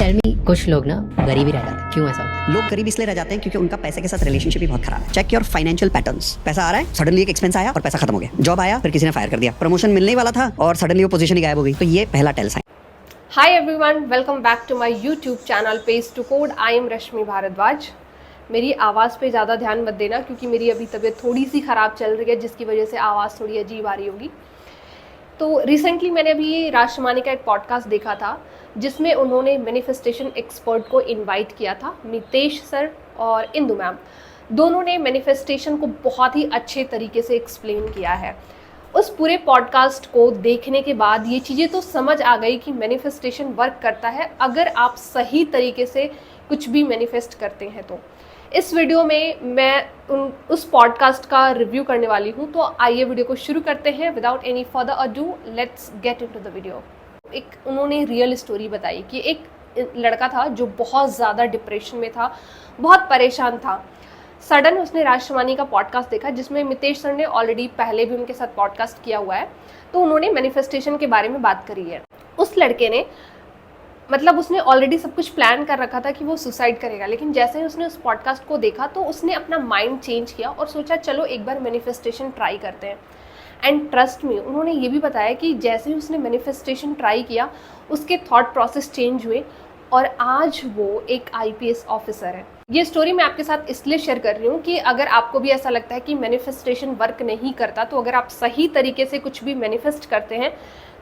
Tell me, कुछ लोग ना गरीब ही रह जाते हैं, क्यों ऐसा होता है? लोग गरीब इसलिए रह जाते हैं क्योंकि उनका पैसे के साथ रिलेशनशिप ही बहुत खराब है। Check your financial patterns. पैसा आ रहा है, सडनली एक एक्सपेंस आया और पैसा खत्म हो गया। जॉब आया, फिर किसी ने फायर कर दिया। प्रमोशन मिलने ही वाला था और सडनली वो पोजीशन ही गायब हो गई। तो ये पहला tell sign. Hi everyone, welcome back to my YouTube channel Pace to Code. I am रश्मि भारद्वाज। मेरी आवाज़ पे ज़्यादा ध्यान मत देना क्योंकि मेरी अभी तबीयत थोड़ी सी ख़राब चल रही है, जिसकी वजह से आवाज़ थोड़ी अजीब आ रही होगी। तो रिसेंटली मैंने अभी राज शमानी का एक पॉडकास्ट देखा था जिसमें उन्होंने मैनिफेस्टेशन एक्सपर्ट को इनवाइट किया था, मितेश सर और इंदु मैम। दोनों ने मैनिफेस्टेशन को बहुत ही अच्छे तरीके से एक्सप्लेन किया है। उस पूरे पॉडकास्ट को देखने के बाद ये चीज़ें तो समझ आ गई कि मैनिफेस्टेशन वर्क करता है अगर आप सही तरीके से कुछ भी मैनिफेस्ट करते हैं। तो इस वीडियो में मैं उस पॉडकास्ट का रिव्यू करने वाली हूँ। तो आइए वीडियो को शुरू करते हैं। Without any further ado, let's get into the video. एक उन्होंने रियल स्टोरी बताई कि एक लड़का था जो बहुत ज़्यादा डिप्रेशन में था, बहुत परेशान था। सडन उसने राज शमानी का पॉडकास्ट देखा जिसमें मितेश सर ने ऑलरेडी पहले भी उनके साथ पॉडकास्ट किया हुआ है। तो उन्होंने मैनिफेस्टेशन के बारे में बात करी है। उस लड़के ने उसने ऑलरेडी सब कुछ प्लान कर रखा था कि वो सुसाइड करेगा, लेकिन जैसे ही उसने उस पॉडकास्ट को देखा तो उसने अपना माइंड चेंज किया और सोचा चलो एक बार मैनिफेस्टेशन ट्राई करते हैं। एंड ट्रस्ट मी, उन्होंने ये भी बताया कि जैसे ही उसने मैनिफेस्टेशन ट्राई किया उसके थॉट प्रोसेस चेंज हुए और आज वो एक IPS ऑफिसर है। ये स्टोरी मैं आपके साथ इसलिए शेयर कर रही हूँ कि अगर आपको भी ऐसा लगता है कि मैनिफेस्टेशन वर्क नहीं करता, तो अगर आप सही तरीके से कुछ भी मैनिफेस्ट करते हैं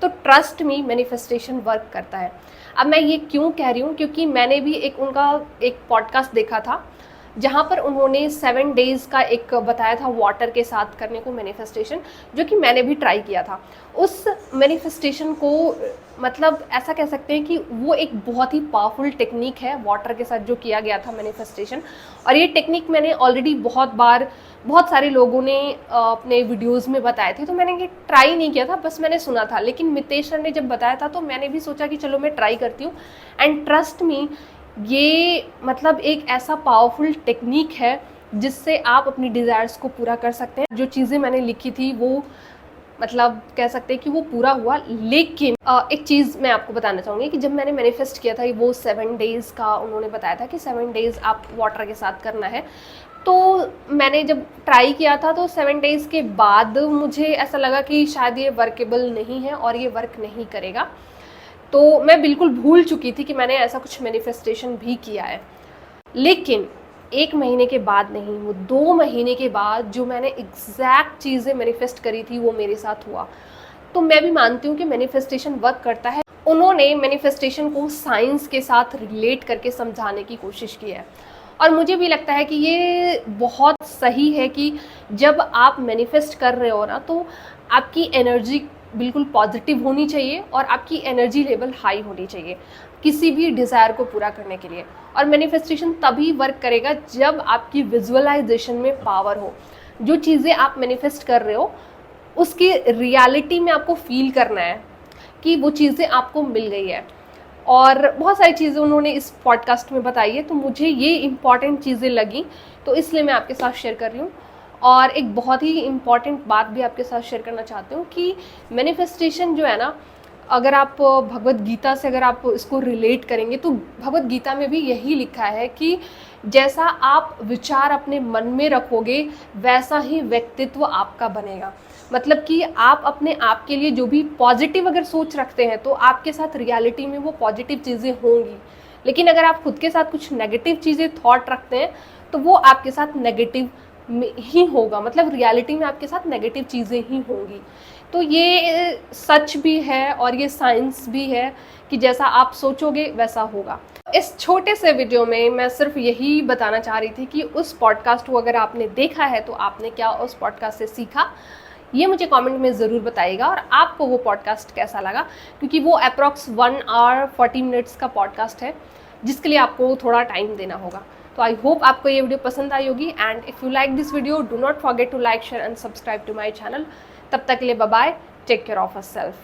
तो ट्रस्ट मी, मैनिफेस्टेशन वर्क करता है। अब मैं ये क्यों कह रही हूँ, क्योंकि मैंने भी उनका एक पॉडकास्ट देखा था जहाँ पर उन्होंने 7 डेज़ का एक बताया था वाटर के साथ करने को मैनिफेस्टेशन, जो कि मैंने भी ट्राई किया था। उस मैनिफेस्टेशन को ऐसा कह सकते हैं कि वो एक बहुत ही पावरफुल टेक्निक है वाटर के साथ जो किया गया था मैनिफेस्टेशन। और ये टेक्निक मैंने ऑलरेडी बहुत सारे लोगों ने अपने वीडियोज़ में बताए थे, तो मैंने ये ट्राई नहीं किया था, बस मैंने सुना था। लेकिन मितेश सर ने जब बताया था तो मैंने भी सोचा कि चलो मैं ट्राई करती हूँ। एंड ट्रस्ट मी, ये एक ऐसा पावरफुल टेक्निक है जिससे आप अपनी डिज़ायर्स को पूरा कर सकते हैं। जो चीज़ें मैंने लिखी थी वो कह सकते हैं कि वो पूरा हुआ। लेकिन एक चीज़ मैं आपको बताना चाहूँगी कि जब मैंने मैनिफेस्ट किया था वो 7 डेज़ का उन्होंने बताया था कि 7 डेज़ आप वाटर के साथ करना है। तो मैंने जब ट्राई किया था तो 7 डेज़ के बाद मुझे ऐसा लगा कि शायद ये वर्केबल नहीं है और ये वर्क नहीं करेगा। तो मैं बिल्कुल भूल चुकी थी कि मैंने ऐसा कुछ मैनिफेस्टेशन भी किया है। लेकिन 1 महीने के बाद नहीं, वो 2 महीने के बाद जो मैंने एग्जैक्ट चीज़ें मैनिफेस्ट करी थी वो मेरे साथ हुआ। तो मैं भी मानती हूँ कि मैनिफेस्टेशन वर्क करता है। उन्होंने मैनिफेस्टेशन को साइंस के साथ रिलेट करके समझाने की कोशिश की है और मुझे भी लगता है कि ये बहुत सही है कि जब आप मैनिफेस्ट कर रहे हो ना, तो आपकी एनर्जी बिल्कुल पॉजिटिव होनी चाहिए और आपकी एनर्जी लेवल हाई होनी चाहिए किसी भी डिज़ायर को पूरा करने के लिए। और मैनिफेस्टेशन तभी वर्क करेगा जब आपकी विजुअलाइजेशन में पावर हो। जो चीज़ें आप मैनिफेस्ट कर रहे हो उसकी रियलिटी में आपको फील करना है कि वो चीज़ें आपको मिल गई है। और बहुत सारी चीज़ें उन्होंने इस पॉडकास्ट में बताई है, तो मुझे ये इम्पॉर्टेंट चीज़ें लगी, तो इसलिए मैं आपके साथ शेयर कर रही हूँ। और एक बहुत ही इम्पॉर्टेंट बात भी आपके साथ शेयर करना चाहती हूँ कि मैनिफेस्टेशन जो है ना, अगर आप भगवत गीता से अगर आप इसको रिलेट करेंगे तो भगवत गीता में भी यही लिखा है कि जैसा आप विचार अपने मन में रखोगे वैसा ही व्यक्तित्व आपका बनेगा। कि आप अपने आप के लिए जो भी पॉजिटिव अगर सोच रखते हैं तो आपके साथ रियलिटी में वो पॉजिटिव चीज़ें होंगी। लेकिन अगर आप खुद के साथ कुछ नेगेटिव चीज़ें थॉट रखते हैं तो वो आपके साथ नेगेटिव ही होगा, रियलिटी में आपके साथ नेगेटिव चीज़ें ही होंगी। तो ये सच भी है और ये साइंस भी है कि जैसा आप सोचोगे वैसा होगा। इस छोटे से वीडियो में मैं सिर्फ यही बताना चाह रही थी कि उस पॉडकास्ट को अगर आपने देखा है तो आपने क्या उस पॉडकास्ट से सीखा, ये मुझे कमेंट में ज़रूर बताइएगा। और आपको वो पॉडकास्ट कैसा लगा, क्योंकि वो अप्रॉक्स 1 आवर 40 मिनट्स का पॉडकास्ट है जिसके लिए आपको थोड़ा टाइम देना होगा। तो आई होप आपको ये वीडियो पसंद आई होगी। And if you like this video, do not forget to like, share and subscribe to my channel. तब तक के लिए bye bye, take care of yourself.